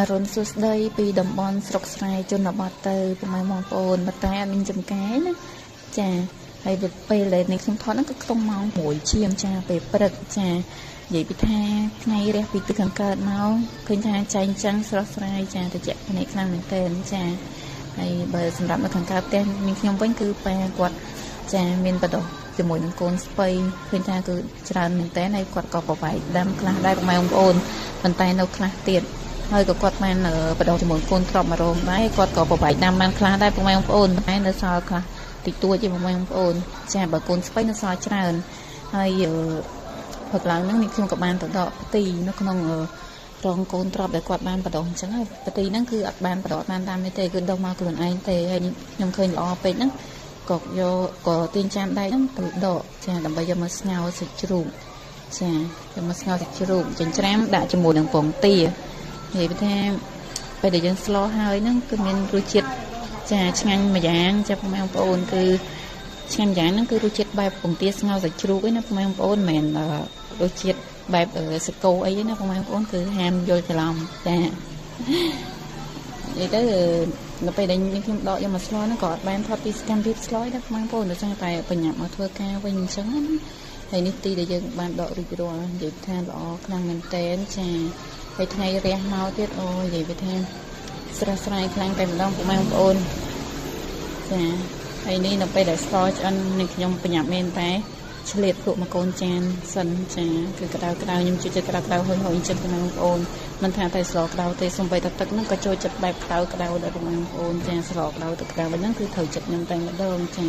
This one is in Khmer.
អរុនសួស្ដីពីតំបន់ស្រុកស្រែជនបទទៅពុកម៉ែបងប្អូនប៉ុន្តែអត់មានចំការណាចាហើយពេលដែលនេះខ្ញុំថតហ្នឹងគឺក្នុងម៉ោង1ជាងចាពេលព្រឹកចានិយាយពីថាថ្ងៃរះពីទឹកខាងកើតមកឃើញថាចែងចឹងស្រស់ស្រាយចាតិចភ្នែកខ្លាំងមែនទែនចាហើយបើសម្រាប់នៅខាងកើតផ្ទះមានខ្ញុំវិញគឺប៉ាគាត់ចាមានបដោះជាមួយនឹងកូនស្ពៃឃើញថាគឺច្រើនមែនទែនហើយគាត់ក៏ប្រវាយដាំខ្លះដែរពុកម៉ែបងប្អូនប៉ុន្តែនៅខ្លះទៀតហើយក៏គាត់បានបដោះជាមួយកូនទ្របមករងដែរគាត់ក៏ប្រវាយដាំបានខ្លះដែរពុកម៉ែបងប្អូនតែនៅសល់ខ្លះតិចតួចទេពុកម៉ែបងប្អូនចាបើកូនស្ពៃនៅសល់ច្រើនហើយព្រឹកឡើងហ្នឹងនេះខ្ញុំក៏បានទៅដកផ្ទីនៅក្នុងរងកូនទ្របដែលគាត់បានបដោះអញ្ចឹងហើយផ្ទីហ្នឹងគឺអត់បានបដោះបានតាមនេះទេគឺដុះមកខ្លួនឯងទេហើយខ្ញុំឃើញល្អពេកហ្នឹងក៏យកក៏ទាញចានដៃហ្នឹងទៅដកចាដើម្បីយកមកស្ងោរសាច់ជ្រូកចាយកមកស្ងោរសាច់ជ្រូកចិញ្ច្រាំដាក់ជាមួយនឹងពងទានិយាយថាពេលដែលយើងស្លោហើយហ្នឹងគឺមានរសជាតិចាឆ្ងាញ់មួយយ៉ាងចាបងប្អូនគឺឆ្ងាញ់យ៉ាងហ្នឹងគឺរសជាតិបែបពងទាស្ងោរសាច់ជ្រូកឯណាបងប្អូនមិនមែនរសជាតិបែបសាច់គោអីទេណាបងប្អូនគឺហាមយល់ច្រឡំចានិយាយទៅនៅពេលដែលខ្ញុំដកយកមកស្លោហ្នឹងក៏អត់បានថតពីសកម្មភាពស្លោដែរបងប្អូនដោយសារតែបញ្ញាប់មកធ្វើការវិញអញ្ចឹងណាហើយនេះទីដែលយើងបានដករួចរាល់និយាយថាល្អខ្លាំងមែនតើចាហើយថ្ងៃរះមកទៀតអូនិយាយថាស្រស់ស្រាយខ្លាំងតែម្ដងបងប្អូនចាហើយនេះនៅពេលដែលស្លោឆ្អិននេះខ្ញុំបញ្ញាប់មែនតែឆ្លៀតភ្លក់មកកូនចានសិនចាគឺក្តៅខ្ញុំជួយចិត្តក្តៅហុយអញ្ចឹងបងប្អូនមិនថាតែស្លក្តៅទេសំបីតែទឹកហ្នឹងក៏ចូលចិត្តបែបក្តៅដែរបងប្អូនចាស្លក្តៅទឹកក្តៅវិញហ្នឹងគឺត្រូវចិត្តខ្ញុំតែម្ដងចា